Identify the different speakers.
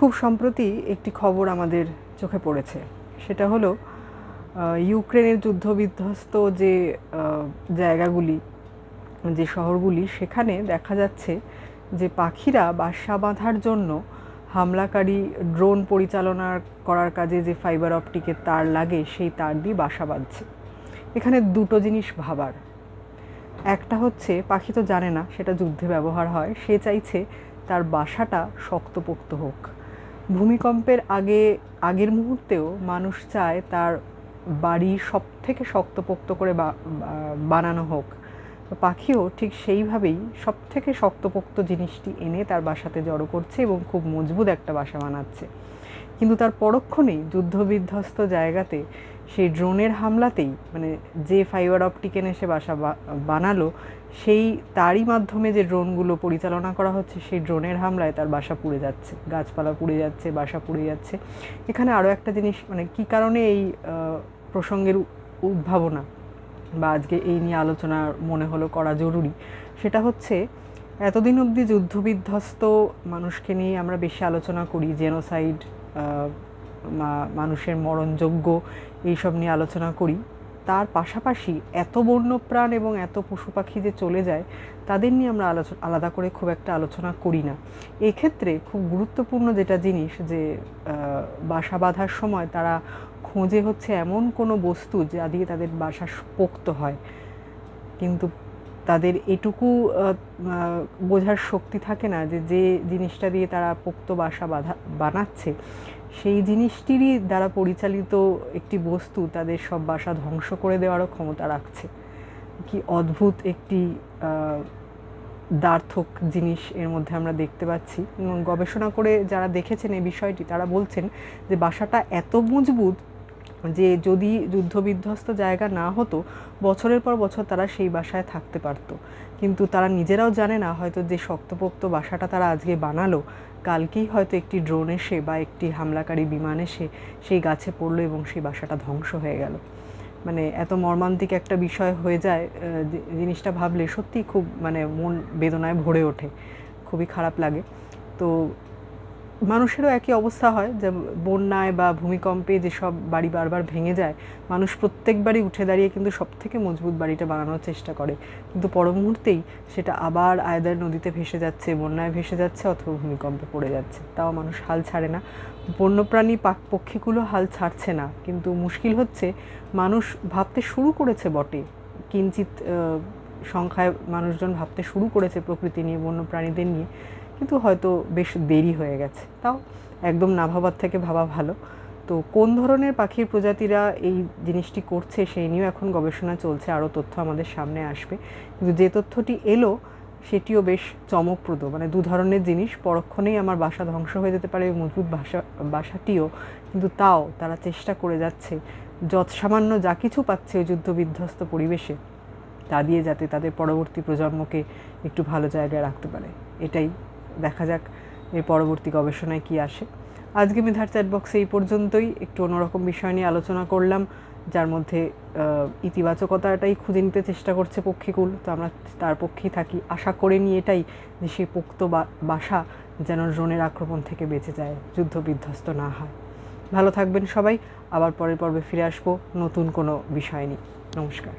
Speaker 1: খুব সম্প্রতি একটি খবর আমাদের চোখে পড়েছে, সেটা হলো ইউক্রেনের যুদ্ধবিধ্বস্ত যে জায়গাগুলি, যে শহরগুলি, সেখানে দেখা যাচ্ছে যে পাখিরা বাসা বাঁধার জন্য হামলাকারী ড্রোন পরিচালনা করার কাজে যে ফাইবার অপটিকের তার লাগে সেই তার দিয়ে বাসা বাঁধছে। এখানে দুটো জিনিস ভাবার, একটা হচ্ছে পাখি তো জানে না সেটা যুদ্ধে ব্যবহার হয়, সে চাইছে তার বাসাটা শক্তপোক্ত হোক। ভূমিকম্পের আগের মুহূর্তেও মানুষ চায় তার বাড়ি সব থেকে শক্তপোক্ত করে বানানো হোক। পাখিও ঠিক সেইভাবেই সব থেকে শক্তপোক্ত জিনিসটি এনে তার বাসাতে জড়ো করছে এবং খুব মজবুত একটা বাসা বানাচ্ছে। কিন্তু তার পরক্ষণেই যুদ্ধবিধ্বস্ত জায়গাতে সেই ড্রোনের হামলাতেই, মানে যে ফাইবার অপটিক এনে সে বাসা বানালো, সেই তারই মাধ্যমে যে ড্রোনগুলো পরিচালনা করা হচ্ছে, সেই ড্রোনের হামলায় তার বাসা পুড়ে যাচ্ছে, গাছপালা পুড়ে যাচ্ছে, বাসা পুড়ে যাচ্ছে। এখানে আরও একটা জিনিস, মানে কী কারণে এই প্রসঙ্গের উদ্ভাবনা বা আজকে এই নিয়ে আলোচনা মনে হলো করা জরুরি, সেটা হচ্ছে এতদিন অবধি যুদ্ধবিধ্বস্ত মানুষকে নিয়ে আমরা বেশি আলোচনা করি, জেনোসাইড, মানুষের মরণযোগ্য, এইসব নিয়ে আলোচনা করি। তার পাশাপাশি এত বন্যপ্রাণ এবং এত পশু পাখি যে চলে যায়, তাদের নিয়ে আমরা আলাদা করে খুব একটা আলোচনা করি না। এক্ষেত্রে খুব গুরুত্বপূর্ণ যেটা জিনিস, যে বাসা বাঁধার সময় তারা খোঁজে হচ্ছে এমন কোনো বস্তু যা দিয়ে তাদের বাসা পোক্ত হয়, কিন্তু তাদের এটুকু বোঝার শক্তি থাকে না যে যে জিনিসটা দিয়ে তারা পোক্ত বাসা বানাচ্ছে, সেই জিনিসটিরই দ্বারা পরিচালিত একটি বস্তু তাদের সব বাসা ধ্বংস করে দেওয়ারও ক্ষমতা রাখছে। কি অদ্ভুত একটি দ্বার্থক জিনিস এর মধ্যে আমরা দেখতে পাচ্ছি। এবং গবেষণা করে যারা দেখেছেন এই বিষয়টি, তারা বলছেন যে বাসাটা এত মজবুত যে যদি যুদ্ধবিধ্বস্ত জায়গা না হতো, বছরের পর বছর তারা সেই বাসায় থাকতে পারত। কিন্তু তারা নিজেরাও জানে না, হয়তো যে শক্তপোক্ত বাসাটা তারা আজকে বানালো, কালকেই হয়তো একটি ড্রোন এসে বা একটি হামলাকারী বিমান এসে সেই গাছে পড়লো এবং সেই বাসাটা ধ্বংস হয়ে গেল। মানে এত মর্মান্তিক একটা বিষয় হয়ে যায়, জিনিসটা ভাবলে সত্যিই খুব মন বেদনায় ভরে ওঠে, খুবই খারাপ লাগে। তো মানুষেরও একই অবস্থা হয়, যে বন্যায় বা ভূমিকম্পে যেসব বাড়ি বারবার ভেঙে যায়, মানুষ প্রত্যেকবারই উঠে দাঁড়িয়ে কিন্তু সবথেকে মজবুত বাড়িটা বানানোর চেষ্টা করে, কিন্তু পর মুহূর্তেই সেটা আবার আয়দার নদীতে ভেসে যাচ্ছে, বন্যায় ভেসে যাচ্ছে, অথবা ভূমিকম্পে পড়ে যাচ্ছে। তাও মানুষ হাল ছাড়ে না, বন্যপ্রাণী পক্ষীগুলো হাল ছাড়ছে না। কিন্তু মুশকিল হচ্ছে, মানুষ ভাবতে শুরু করেছে বটে, কিঞ্চিত সংখ্যায় মানুষজন ভাবতে শুরু করেছে প্রকৃতি নিয়ে, বন্যপ্রাণীদের নিয়ে, কিন্তু হয়তো বেশ দেরি হয়ে গেছে। তাও একদম না ভাবার থেকে ভাবা ভালো। তো কোন ধরনের পাখির প্রজাতিরা এই জিনিসটি করছে সেই নিয়েও এখন গবেষণা চলছে, আরও তথ্য আমাদের সামনে আসবে। কিন্তু যে তথ্যটি এলো সেটিও বেশ চমকপ্রদ। মানে দু ধরনের জিনিস, পরক্ষণেই আমার বাসা ধ্বংস হয়ে যেতে পারে মজবুত বাসাটিও, কিন্তু তাও তারা চেষ্টা করে যাচ্ছে সামান্য যা কিছু পাচ্ছে ওই যুদ্ধবিধ্বস্ত পরিবেশে, তা দিয়ে যাতে তাদের পরবর্তী প্রজন্মকে একটু ভালো জায়গায় রাখতে পারে। এটাই দেখা যাক এর পরবর্তী গবেষণায় কি আসে। আজকে মেধার চ্যাটবক্সে এই পর্যন্তই। একটু অন্যরকম বিষয় নিয়ে আলোচনা করলাম, যার মধ্যে ইতিবাচকতাটাই খুঁজে নিতে চেষ্টা করছে পক্ষীকুল। তো আমরা তার পক্ষেই থাকি, আশা করে নিই এটাই, যে সেই পোক্ত বাসা যেন ড্রোনের আক্রমণ থেকে বেঁচে যায়, যুদ্ধবিধ্বস্ত না হয়। ভালো থাকবেন সবাই। আবার পরের পর্বে ফিরে আসবো নতুন কোনো বিষয় নিয়ে। নমস্কার।